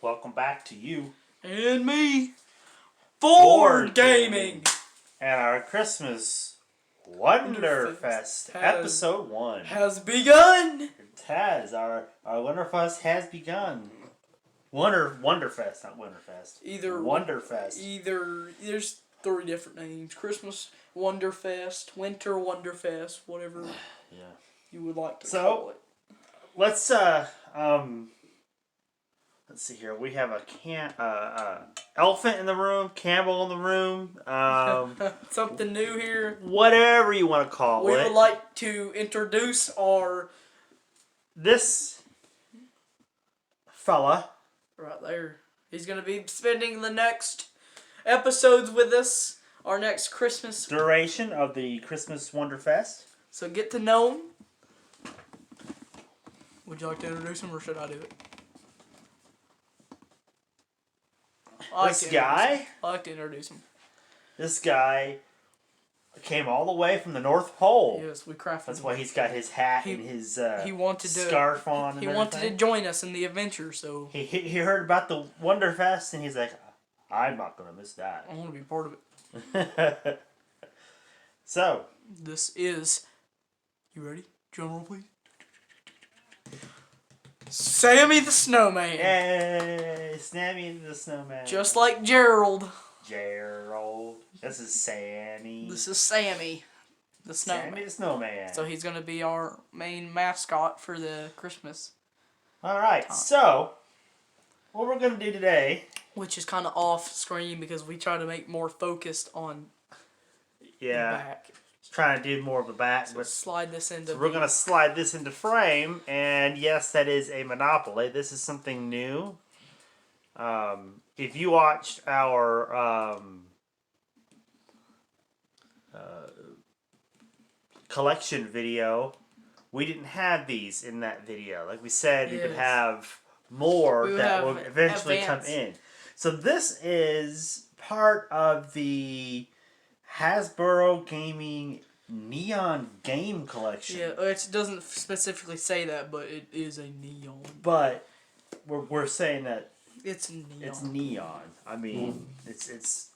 welcome back to you and me, Board Gaming, and our Christmas Wonderfest episode 1 has begun. It has. Our Wonderfest has begun. Wonderfest, not Winterfest. Wonderfest. There's 3 different names: Christmas Wonderfest, Winter Wonderfest, whatever you would like to call it. Let's see here. We have a elephant in the room, Campbell in the room. Something new here. Whatever you want to call it. We would like to introduce this fella right there. He's gonna be spending the next episodes with us. Our next Christmas duration of the Christmas Wonderfest. So get to know him. Would you like to introduce him, or should I do it? I like to introduce him. This guy came all the way from the North Pole. Yes, we crafted. That's why he's got his hat and his scarf on. He wanted to join us in the adventure, so he heard about the Wonderfest and he's like, I'm not gonna miss that. I want to be part of it. So this is. You ready? Drum roll, please. Sammy the Snowman. Yay! Sammy the Snowman. Just like Gerald. This is Sammy. This is Sammy the Snowman. Sammy the Snowman. So he's going to be our main mascot for the Christmas. Alright, so what we're going to do today. Which is kind of off screen because we try to make more focused on the back. Trying to do more of a back, but slide this into. So we're gonna slide this into frame, and yes, that is a Monopoly. This is something new. If you watched our collection video, we didn't have these in that video. Like we said, we could have more that will eventually come in. So this is part of the Hasbro Gaming Neon Game Collection. Yeah, it doesn't specifically say that, but it is a neon. But we're saying that it's neon. It's neon. I mean, it's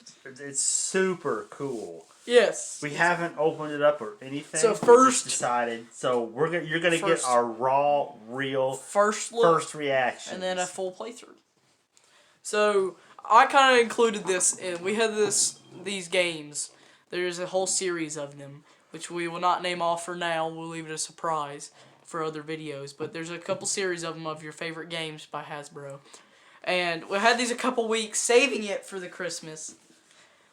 super cool. Yes. We haven't opened it up or anything. So first, we just decided. So you're gonna get our raw, real first reaction, and then a full playthrough. So I kind of included this, and we had these games. There's a whole series of them, which we will not name off for now. We'll leave it a surprise for other videos. But there's a couple series of them of your favorite games by Hasbro. And we had these a couple weeks, saving it for the Christmas.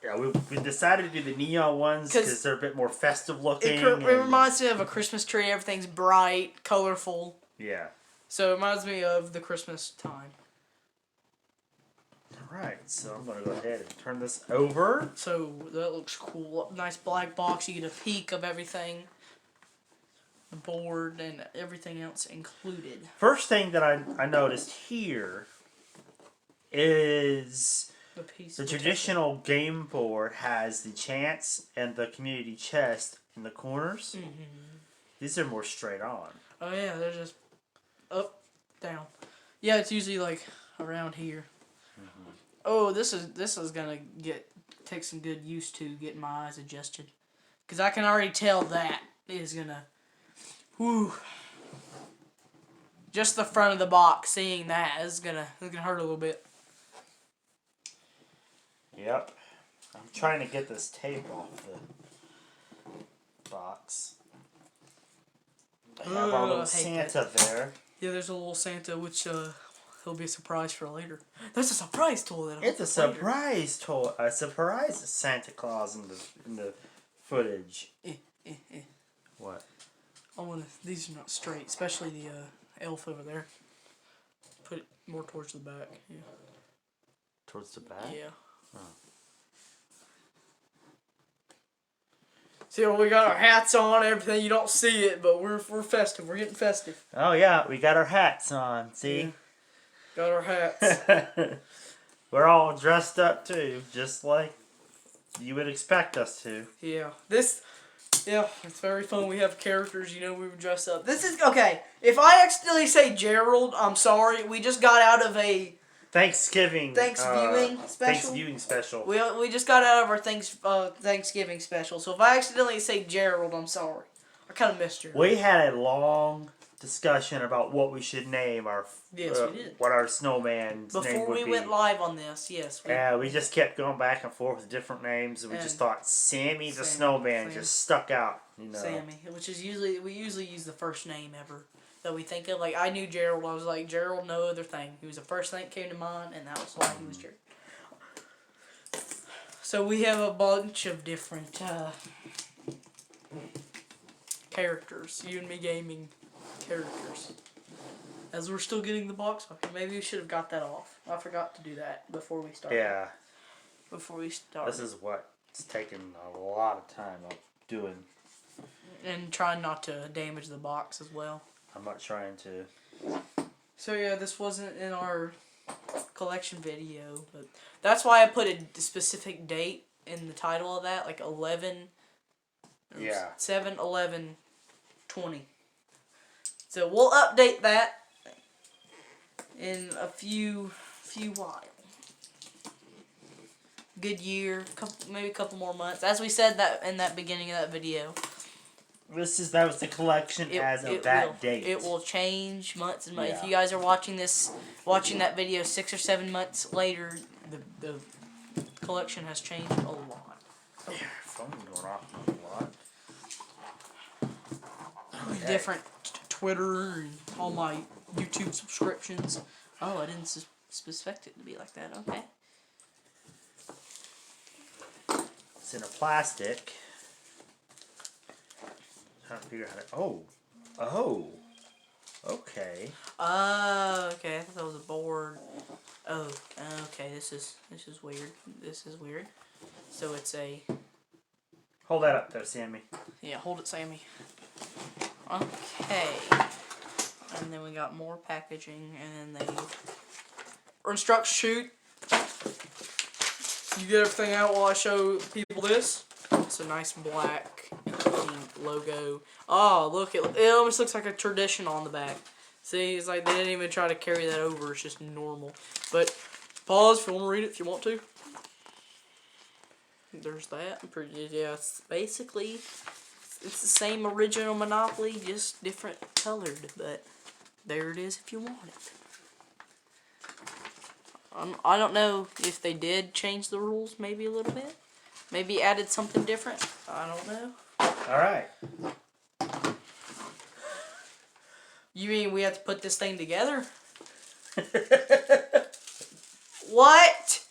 Yeah, we decided to do the neon ones because they're a bit more festive looking. It reminds me of a Christmas tree. Everything's bright, colorful. Yeah. So it reminds me of the Christmas time. Alright, so I'm going to go ahead and turn this over. So that looks cool. Nice black box. You get a peek of everything. The board and everything else included. First thing that I noticed here is the traditional game board has the chance and the community chest in the corners. Mm-hmm. These are more straight on. Oh yeah, they're just up, down. Yeah, it's usually like around here. Mm-hmm. Oh, this is gonna take some good use to getting my eyes adjusted, cause I can already tell that is gonna, whoo. Just the front of the box, seeing that is gonna hurt a little bit. Yep, I'm trying to get this tape off the box. I have our little Santa there. Yeah, there's a little Santa, which it'll be a surprise for later. There's a surprise toy that it's a surprise toy. A surprise Santa Claus in the footage. What? These are not straight, especially the elf over there. Put it more towards the back. Yeah. Towards the back? Yeah. Oh. See, we got our hats on, everything. You don't see it, but we're festive. We're getting festive. Oh yeah, we got our hats on. See. Yeah. Got our hats. We're all dressed up too, just like you would expect us to. Yeah. Yeah, it's very fun. We have characters, we would dress up. This is, okay, if I accidentally say Gerald, I'm sorry. We just got out of a Thanksgiving special. Thanksgiving special. We just got out of our Thanksgiving special, so if I accidentally say Gerald, I'm sorry. I kind of missed Gerald. We had a long discussion about what we should name our we did. What our snowman's name would be. Before we went live on this, yes. We just kept going back and forth with different names, and we just thought Sammy the Snowman just stuck out. You know. Sammy, which is we usually use the first name ever that we think of. Like I knew Gerald, I was like Gerald, no other thing. He was the first thing that came to mind, and that was why he was Gerald. So we have a bunch of different characters, U&ME gaming characters. As we're still getting the box off, maybe we should have got that off. I forgot to do that before we started. Yeah. Before we started. This is what's taken a lot of time of doing. And trying not to damage the box as well. I'm not trying to. So yeah, this wasn't in our collection video, but that's why I put a specific date in the title of that, like 11. Yeah. 7/11/20. So we'll update that in a few while. Good year, maybe a couple more months. As we said that in that beginning of that video. That was the collection as of that date. It will change months and months. Yeah. If you guys are watching that video 6 or 7 months later, the collection has changed a lot. Yeah, phone going off a lot. Okay. Different Twitter and all my YouTube subscriptions. Oh, I didn't suspect it to be like that. Okay. It's in a plastic. Trying to figure out how to. Oh. Okay. Okay. I thought that was a board. Oh. Okay. This is weird. This is weird. So it's a. Hold that up there, Sammy. Yeah, hold it, Sammy. Okay. And then we got more packaging, and then they instruct shoot. You get everything out while I show people this. It's a nice black and pink logo. Oh, look, it almost looks like a tradition on the back. See, it's like they didn't even try to carry that over. It's just normal. But pause if you want to read it, if you want to. There's that. Yeah, it's basically, it's the same original Monopoly, just different colored. But there it is if you want it. I don't know if they did change the rules maybe a little bit. Maybe added something different. I don't know. Alright. You mean we have to put this thing together? What?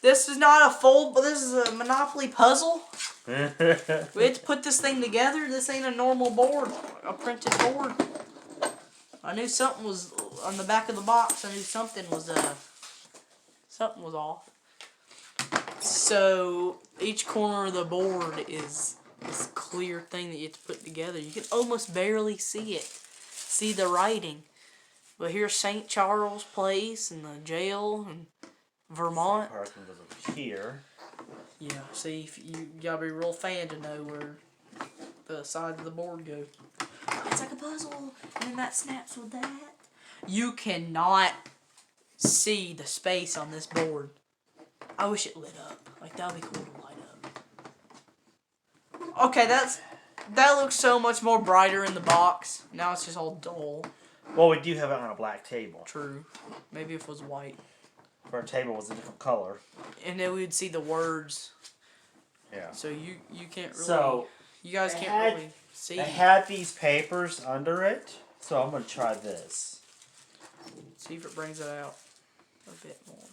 This is not a fold, but this is a Monopoly puzzle? We have to put this thing together? This ain't a normal board. A printed board. I knew something was on the back of the box. I knew something was off. So each corner of the board is this clear thing that you have to put together. You can almost barely see it. See the writing. But here's St. Charles Place and the jail and Vermont. Parking goes over here. Yeah, see, you gotta be a real fan to know where the sides of the board go. It's like a puzzle, and then that snaps with that. You cannot see the space on this board. I wish it lit up. Like, that would be cool to light up. Okay, that looks so much more brighter in the box. Now it's just all dull. Well, we do have it on a black table. True. Maybe if it was white. If our table was a different color. And then we would see the words. Yeah. So you can't really... So, you guys can't really see. I had these papers under it, so I'm going to try this. See if it brings it out a bit more.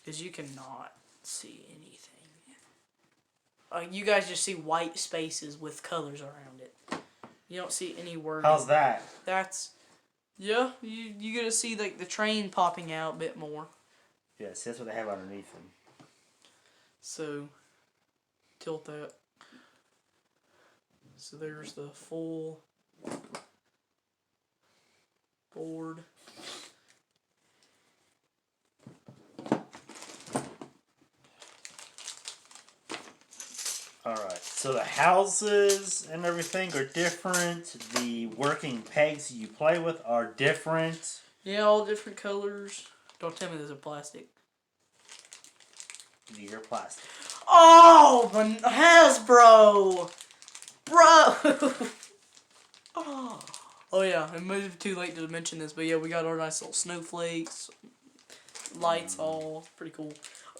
Because you cannot see anything. You guys just see white spaces with colors around it. You don't see any words. How's that? That's... Yeah, you get to see the train popping out a bit more. Yes, that's what they have underneath them. So, tilt that. So there's the full board. Alright, so the houses and everything are different. The working pegs you play with are different. Yeah, all different colors. Don't tell me those are plastic. These are plastic. Oh, Hasbro! Bro! Oh yeah, it may be too late to mention this, but yeah, we got our nice little snowflakes, lights, all pretty cool.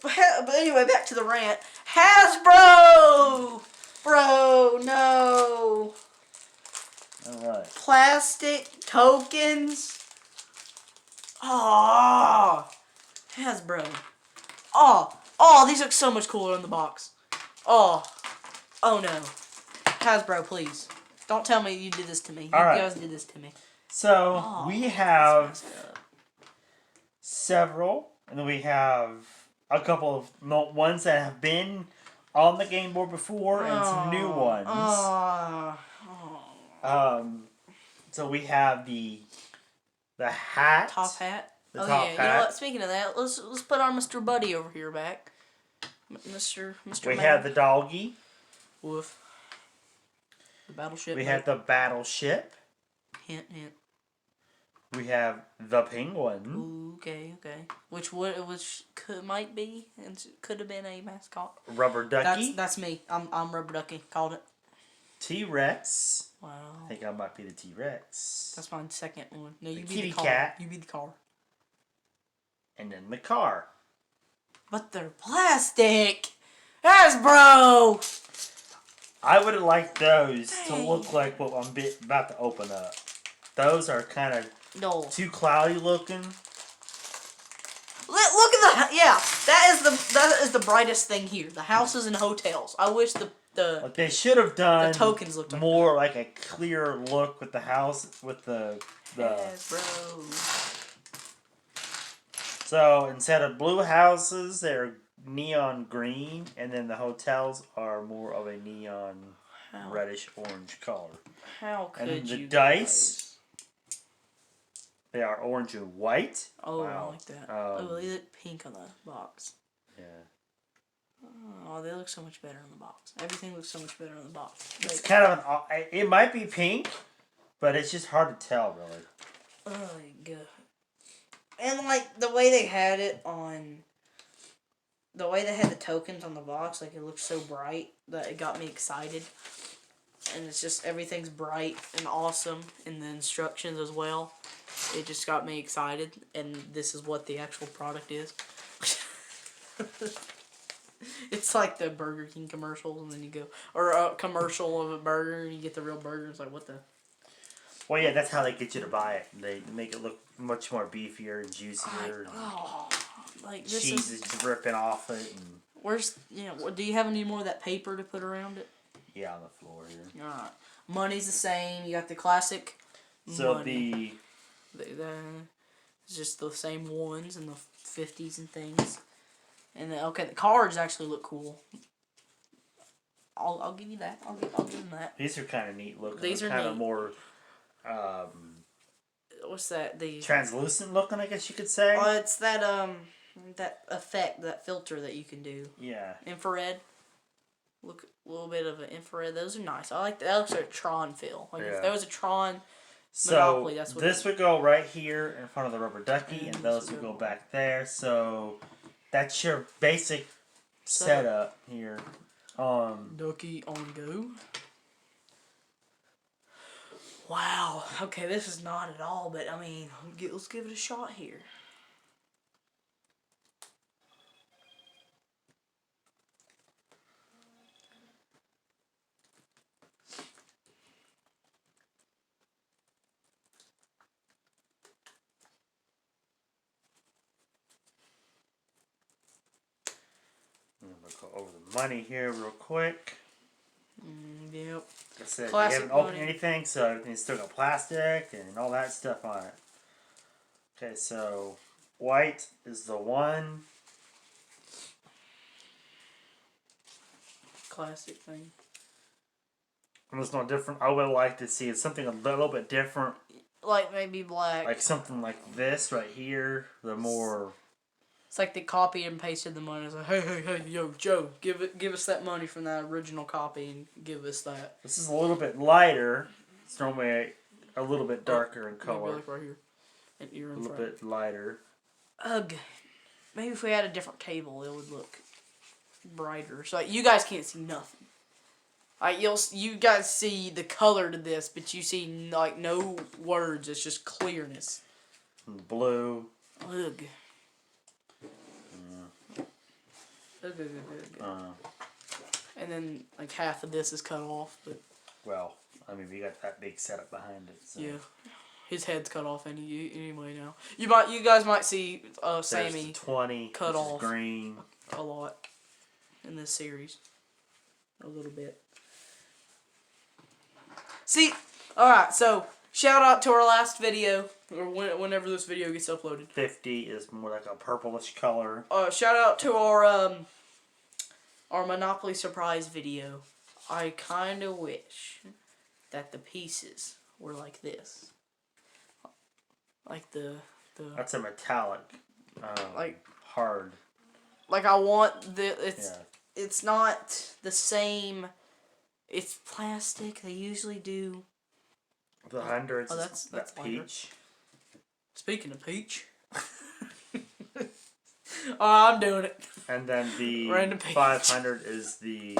But anyway, back to the rant. Hasbro! Bro, no. Alright. Plastic tokens. Oh, Hasbro. Oh, these look so much cooler in the box. Oh no. Hasbro, please. Don't tell me you did this to me. You guys did this to me. So, we have several, and then we have a couple of ones that have been on the game board before, and some new ones. So we have the hat. Top hat. The top hat. You know what? Speaking of that, let's put our Mr. Buddy over here back. Mr. We have the doggy. Woof. The battleship. We have the battleship. Hint. We have the penguin. Ooh, okay. Which might be and could have been a mascot. Rubber ducky. That's me. I'm rubber ducky. Called it. T-Rex. Wow. I think I might be the T-Rex. That's my second one. No, you the be kitty the car. cat. You be the car. And then the car. But they're plastic. Hasbro. I would have liked those to look like what I'm about to open up. Those are kind of too cloudy looking. Look at that is the brightest thing here. The houses and hotels. I wish like they should have done the tokens looked like more like a clear look with the house with the Hasbro. So instead of blue houses, they're neon green, and then the hotels are more of a neon reddish orange color. How could and the you dice, they are orange and white. Oh, wow. I like that. They look pink on the box. Yeah. Oh, they look so much better on the box. Everything looks so much better on the box. It's kind of it might be pink, but it's just hard to tell, really. Oh my god. And like the way they had it on, the way they had the tokens on the box, like it looked so bright that it got me excited. And it's just everything's bright and awesome, and the instructions as well. It just got me excited, and this is what the actual product is. It's like the Burger King commercials, and then you go, or a commercial of a burger, and you get the real burger. It's like, what the? Well, yeah, that's how they get you to buy it. They make it look much more beefier and juicier. This cheese is dripping off it. And where's, do you have any more of that paper to put around it? Yeah, on the floor here. Alright. Money's the same. You got the classic money. It's just the same ones and the 50s and things. And the cards actually look cool. I'll give you that. I'll give them that. These are kind of neat looking. These are kind neat. of more what's that? The translucent looking, I guess you could say. Oh, it's that that effect, that filter that you can do. Yeah. Infrared. Look, a little bit of an infrared. Those are nice. I like that. That looks like a Tron feel. Like if there was a Tron Monopoly, that's what this would go right here in front of the rubber ducky, and those would go back there. So that's your basic setup here. Ducky on go. Wow. Okay, this is not at all, but I mean, let's give it a shot here. I'm going to go over the money here real quick. Yep. Like I said, Classic you haven't opened anything, so everything's still got plastic and all that stuff on it. Okay, so white is the one. Classic thing. It's no different. I would like to see something a little bit different. Like maybe black. Like something like this right here. The more... It's like they copied and pasted the money. It's like, hey, yo, Joe, give us that money from that original copy and give us that. This is a little bit lighter. It's normally a little bit darker in color. Maybe like right here. And ear in a little front. bit lighter. Ugh. Maybe if we had a different table, it would look brighter. So like, you guys can't see nothing. Like you guys see the color to this, but you see like no words. It's just clearness. Blue. Ugh. Ugh. And then like half of this is cut off, but. Well, I mean, we got that big setup behind it. So. Yeah. His head's cut off anyway now. You guys might see Sammy 20 cut off green a lot in this series, a little bit. See, all right. So shout out to our last video, or whenever this video gets uploaded. 50 is more like a purplish color. Shout out to our Monopoly surprise video. I kind of wish that the pieces were like this. Like the That's a metallic, like hard. Like I want it's not the same. It's plastic. They usually do. The hundreds. Oh, that's peach. Speaking of peach. I'm doing it. And then the 500 is the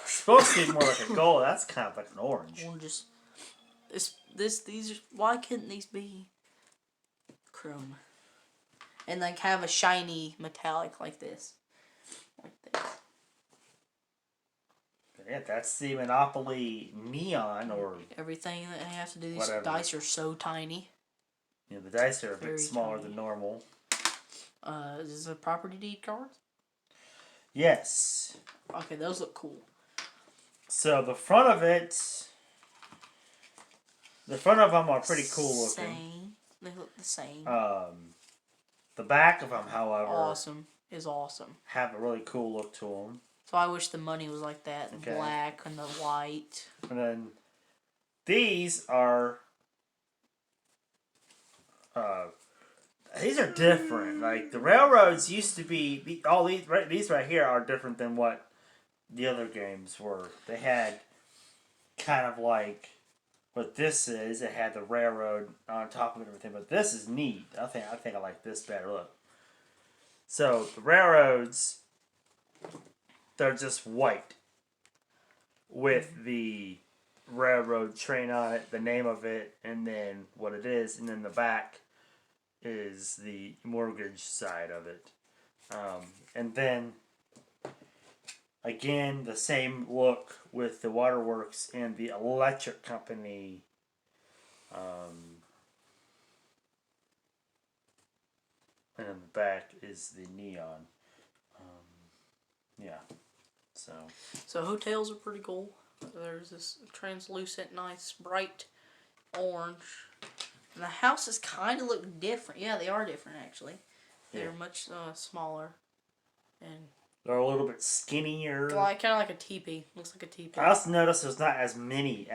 supposed to be more like a gold. That's kind of like an orange. Why couldn't these be chrome? And like have a shiny metallic like this. Like this. Yeah, that's the Monopoly neon or everything that has to do. These whatever. Dice are so tiny. Yeah, the dice are a bit smaller tiny. than normal. Is this a property deed card? Yes. Okay, those look cool. So the front of them are pretty cool looking. They look the same. The back of them, however, is awesome. Have a really cool look to them. So I wish the money was like that, the black and the white. And then these are different. Like the railroads used to be all these right here are different than what the other games were. They had kind of like what this is. It had the railroad on top of everything, but this is neat. I think I like this better. Look. So the railroads, they're just white with the railroad train on it, the name of it, and then what it is, and then the back is the mortgage side of it. And then again, the same look with the waterworks and the electric company. And in the back is the neon. Yeah. So hotels are pretty cool. There's this translucent, nice, bright orange. And the houses kind of look different. Yeah, they are different, actually. They're much smaller. And they're a little bit skinnier. Like, kind of like a teepee. Looks like a teepee. I also noticed there's not as many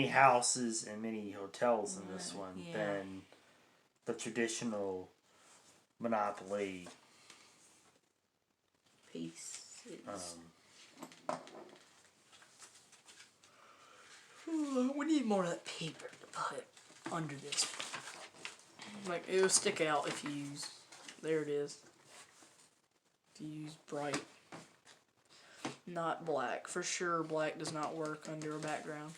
houses and many hotels in this one than the traditional Monopoly pieces. We need more of that paper to put under this. Like, it will stick out if you use... There it is. If you use bright. Not black. For sure, black does not work under a background.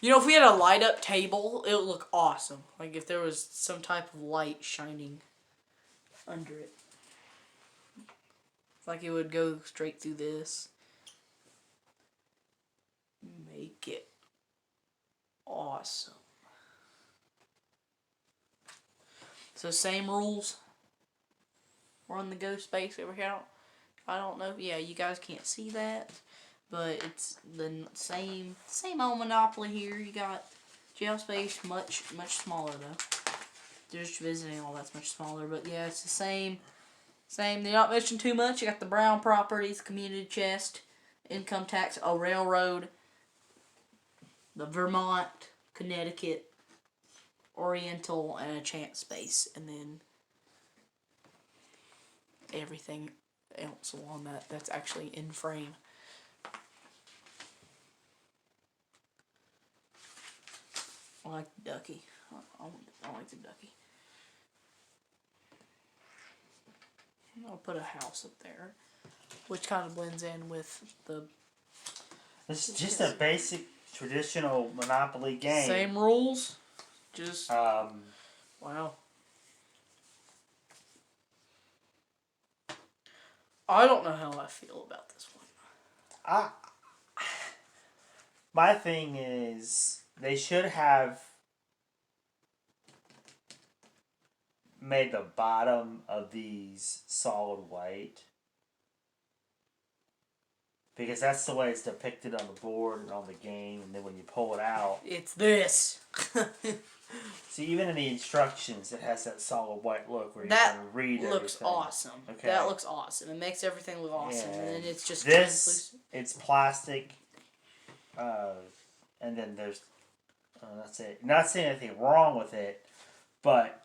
You know, if we had a light-up table, it would look awesome. Like, if there was some type of light shining under it. Like, it would go straight through this. Make it awesome. So, same rules. We're on the ghost space over here. I don't know. Yeah, you guys can't see that. But it's the same old Monopoly here. You got jail space, much smaller though. Just visiting all that's much smaller. But yeah, it's the same. They're not missing too much. You got the brown properties, community chest, income tax, a railroad, the Vermont, Connecticut, Oriental, and a chance space, and then everything else along that's actually in frame. I like the ducky. I like the ducky. I'll put a house up there, which kind of blends in with the... It's just a basic, traditional Monopoly game. Same rules, just... Wow. I don't know how I feel about this one. My thing is, they should have made the bottom of these solid white. Because that's the way it's depicted on the board and on the game, and then when you pull it out... It's this! See, even in the instructions, it has that solid white look where you can read everything. That looks awesome. Okay. That looks awesome. It makes everything look awesome, and then it's just this. It's plastic, and then there's that's it. Not saying anything wrong with it, but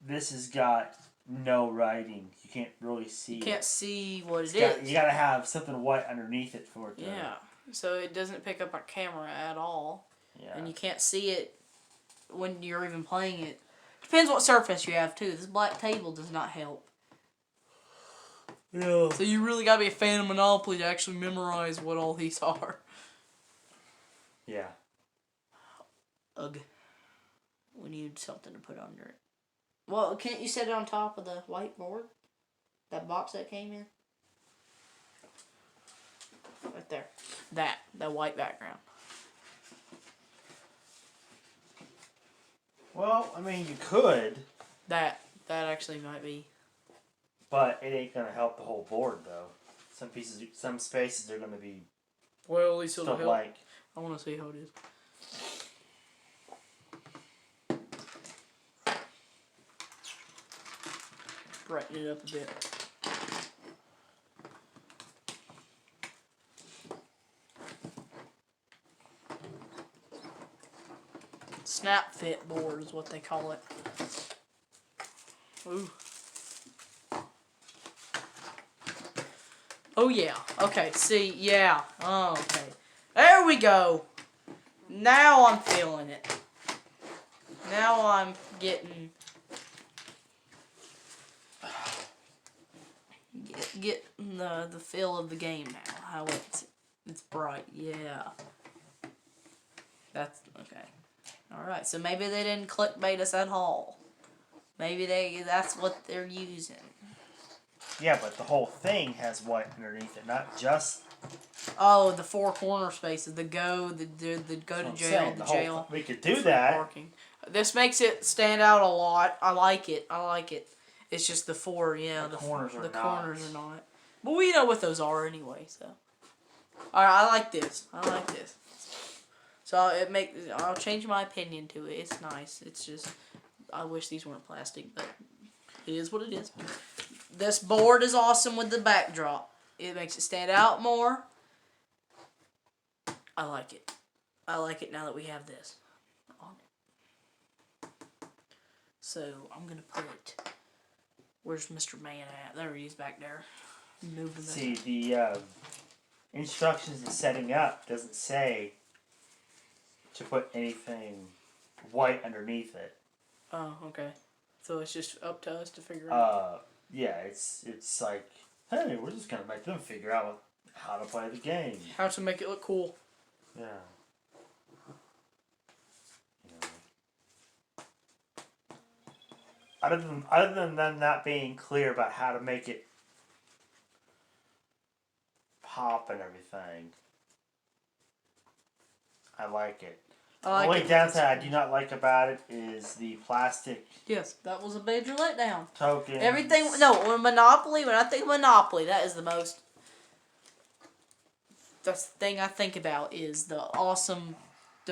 this has got no writing. You can't really see. You can't see what it is. You got to have something white underneath it for it. Yeah, so it doesn't pick up a camera at all. Yeah, and you can't see it when you're even playing it. Depends what surface you have too. This black table does not help. Yeah. So you really gotta be a fan of Monopoly to actually memorize what all these are. Yeah. Ugh. We need something to put under it. Well, can't you set it on top of the whiteboard? That box that came in? Right there. That white background. Well, I mean, you could. That actually might be. But it ain't gonna help the whole board, though. Some spaces are gonna be. Well, at least it'll help. Like. I want to see how it is. Brighten it up a bit. Snap fit board is what they call it. Ooh. Oh yeah. Okay, see, yeah. Oh, okay. There we go. Now I'm feeling it. Now I'm getting the feel of the game now. How it's bright. Yeah. That's okay. Alright, so maybe they didn't clickbait us at all. Maybe that's what they're using. Yeah, but the whole thing has white underneath it, not just... Oh, the four corner spaces, the go to jail, the jail. We could do that. Parking. This makes it stand out a lot. I like it. It's just the four, yeah. The corners are not. But we know what those are anyway, so. Alright, I like this. So I'll change my opinion to it. It's nice. It's just, I wish these weren't plastic, but it is what it is. This board is awesome with the backdrop. It makes it stand out more. I like it. I like it now that we have this on it. So I'm gonna put it. Where's Mr. Man at? There he is back there. Moving. See, the instructions in setting up doesn't say to put anything white underneath it. Oh, okay. So it's just up to us to figure out. Yeah, it's like, hey, we're just gonna make them figure out how to play the game. How to make it look cool. Yeah. Other than them not being clear about how to make it pop and everything, I like it. The only downside I do not like about it is the plastic. Yes, that was a major letdown. Token. Everything. No, Monopoly. When I think of Monopoly, that is the most. The thing I think about is the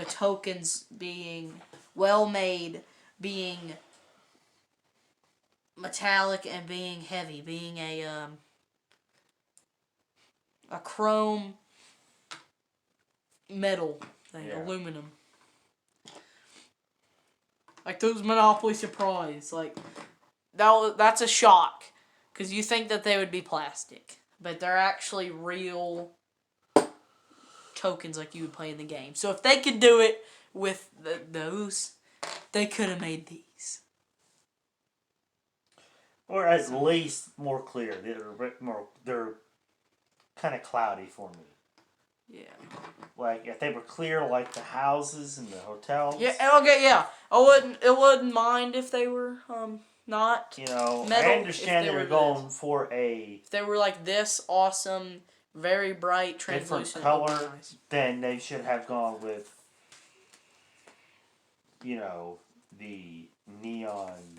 tokens being well made, being metallic and being heavy, being a chrome metal thing, aluminum. Like those Monopoly Surprise, like that's a shock, because you think that they would be plastic, but they're actually real tokens like you would play in the game. So if they could do it with those, they could have made these. Or at least more clear. They're kind of cloudy for me. Yeah. Like if they were clear, like the houses and the hotels. Yeah. Okay. Yeah. It wouldn't mind if they were not. You know, metal, I understand they were going for a. If they were like this awesome, very bright, translucent different color, then they should have gone with. You know, the neon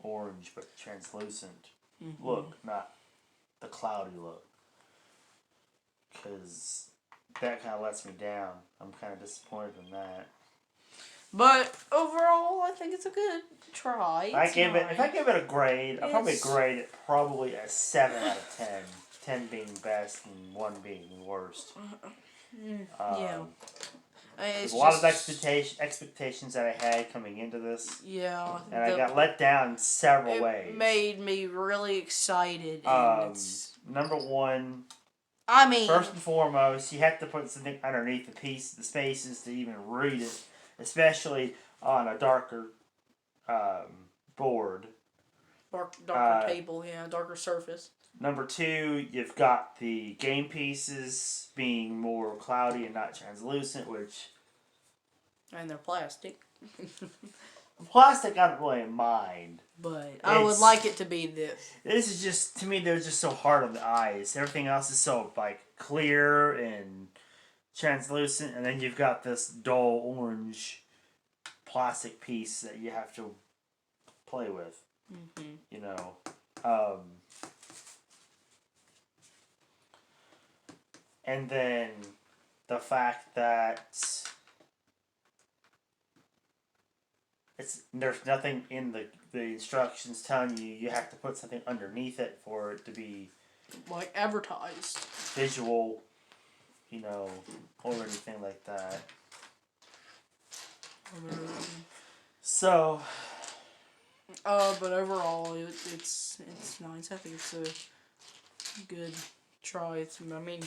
orange but translucent look, not the cloudy look. Because that kind of lets me down. I'm kind of disappointed in that. But overall, I think it's a good try. If I give it a grade, I'd probably grade it probably a 7 out of 10. 10 being best and 1 being worst. Yeah. There's a lot of expectations that I had coming into this. Yeah. And I got let down several ways. It made me really excited. Number one, I mean, first and foremost, you have to put something underneath the spaces to even read it, especially on a darker board. Darker table, darker surface. Number two, you've got the game pieces being more cloudy and not translucent, which... And they're plastic. Plastic, I don't really mind. But I would like it to be this. This is just, to me, they're just so hard on the eyes. Everything else is so, like, clear and translucent, and then you've got this dull orange plastic piece that you have to play with. Mm-hmm. You know. And then the fact that there's nothing in the instructions telling you have to put something underneath it for it to be like advertised, visual, you know, or anything like that. So, but overall, it's nice. I think it's a good try. I mean,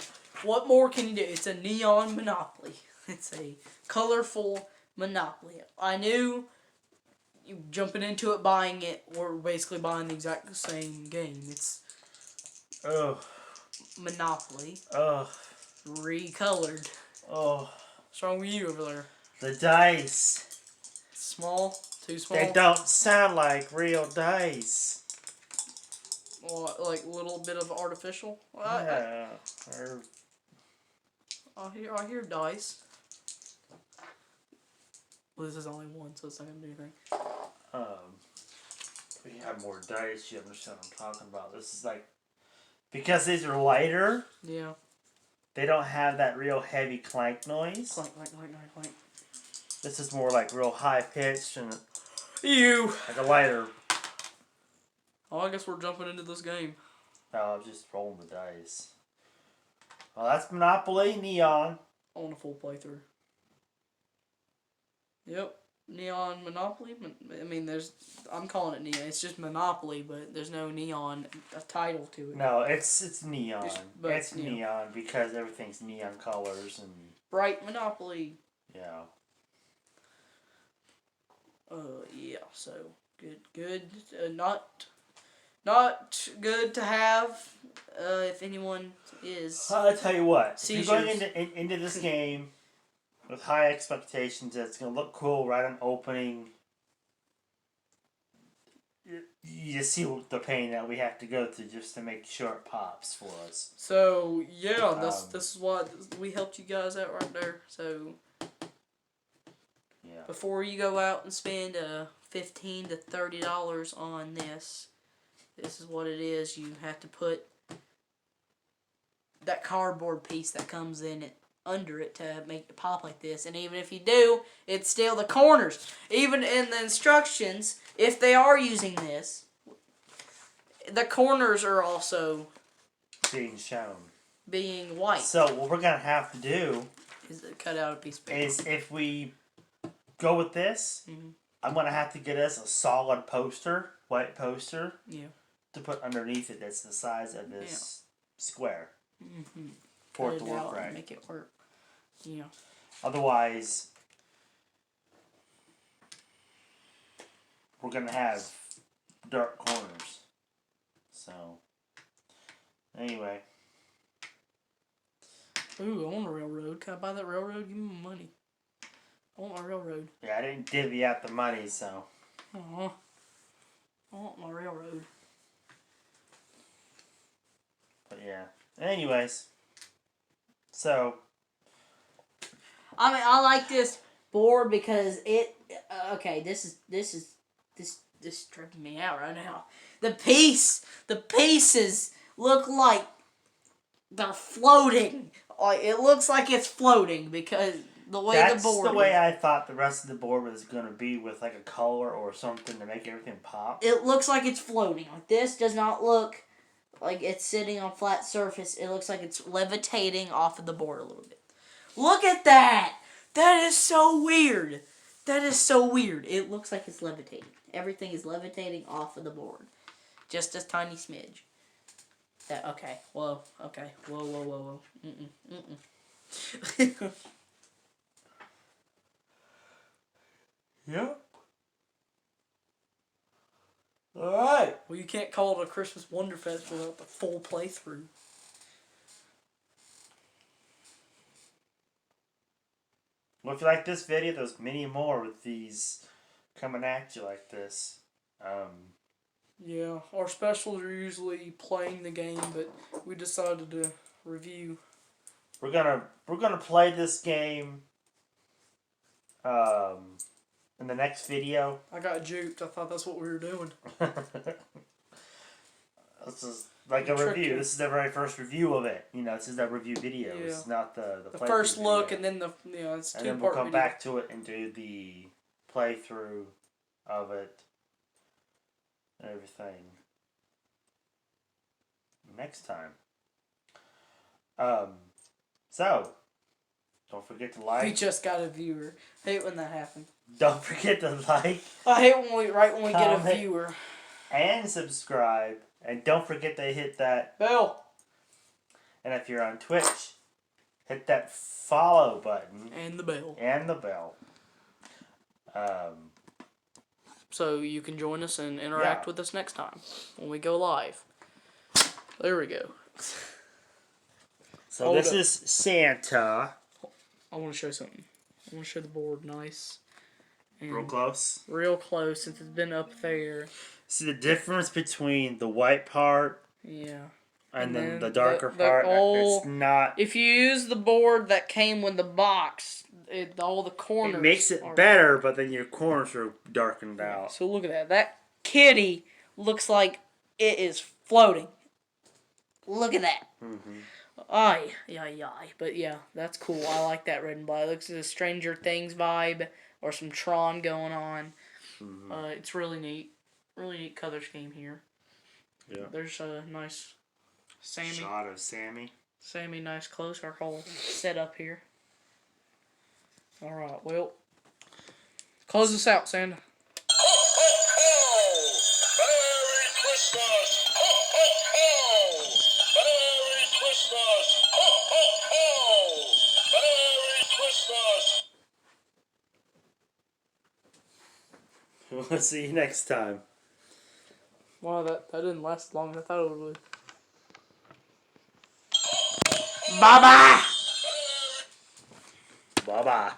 what more can you do? It's a neon Monopoly. It's a colorful Monopoly. I knew you jumping into it, buying it, or basically buying the exact same game. It's Monopoly. Recolored. What's wrong with you over there? The dice. Small? Too small? They don't sound like real dice. Well, like a little bit of artificial? Yeah. I hear dice. Well, this is only one, so it's not going to do anything. If you have more dice, you understand what I'm talking about. This is like, because these are lighter. Yeah. They don't have that real heavy clank noise. Clank, clank, clank, clank, clank. This is more like real high pitched and like a lighter. Oh, I guess we're jumping into this game. No, I was just rolling the dice. Well, that's Monopoly Neon. On a full playthrough. Yep. Neon Monopoly. I mean, I'm calling it Neon. It's just Monopoly, but there's no neon title to it. No, it's neon. It's neon because everything's neon colors and... Bright Monopoly. Yeah. Yeah, so good. Not good to have. If anyone is. I'll tell you what. Seizures. If you're going into this game with high expectations that it's going to look cool right on opening, you see the pain that we have to go through just to make sure it pops for us. So yeah, this is what we helped you guys out right there. So. Yeah. Before you go out and spend $15 to $30 on this is what it is. You have to put that cardboard piece that comes in it under it to make it pop like this. And even if you do, it's still the corners. Even in the instructions, if they are using this, the corners are also being shown. Being white. So what we're going to have to do is cut out a piece of paper. Is if we go with this, I'm going to have to get us a solid poster, white poster, to put underneath it that's the size of this square. For it to work right. Make it work. Yeah. Otherwise, we're going to have dark corners. So, anyway. Ooh, I want a railroad. Can I buy that railroad? Give me my money. I want my railroad. Yeah, I didn't divvy out the money, so. I want my railroad. But yeah. Anyways. So. I mean, I like this board because it. Okay, this is tripping me out right now. The pieces look like they're floating. Like it looks like it's floating because the way the board. That's the way I thought the rest of the board was gonna be, with like a color or something to make everything pop. It looks like it's floating. Like this does not look like it's sitting on flat surface. It looks like it's levitating off of the board a little bit. Look at that! That is so weird. That is so weird. It looks like it's levitating. Everything is levitating off of the board. Just a tiny smidge. That okay. Whoa. Okay. Whoa. Yep. Alright. Well, you can't call it a Christmas Wonderfest without the full playthrough. Well, if you like this video, there's many more with these coming at you like this. Yeah, our specials are usually playing the game, but we decided to review. We're gonna play this game in the next video. I got juked. I thought that's what we were doing. This is like a review. This is the very first review of it. This is the review video. Yeah. It's not the first look, video. and then it's 2-part. And then we'll come back to it and do the playthrough of it and everything next time. So don't forget to like. We just got a viewer. I hate when that happens. Don't forget to like. I hate when we get a comment, viewer. and subscribe, and don't forget to hit that bell. And if you're on Twitch, hit that follow button and the bell. So you can join us and interact with us next time when we go live. There we go. So this is Santa. I want to show something. I want to show the board nice. And real close? Real close since it's been up there. See the difference between the white part? Yeah. And then the darker part? It's not... If you use the board that came with the box, all the corners... It makes it better, but then your corners are darkened out. So look at that. That kitty looks like it is floating. Look at that. Mm-hmm. Aye. But yeah, that's cool. I like that red and black. It looks like a Stranger Things vibe or some Tron going on. Mm-hmm. It's really neat. Really neat color scheme here. Yeah. There's a nice Sammy. Shot of Sammy. Sammy, nice close. Our whole setup here. Alright, well. Close this out, Santa. Ho, ho, ho! Merry Christmas! Ho, ho, ho! Merry Christmas! Ho, ho, ho! Merry Christmas! We'll see you next time. Wow, that didn't last long. I thought it would. Bye-bye! Bye-bye.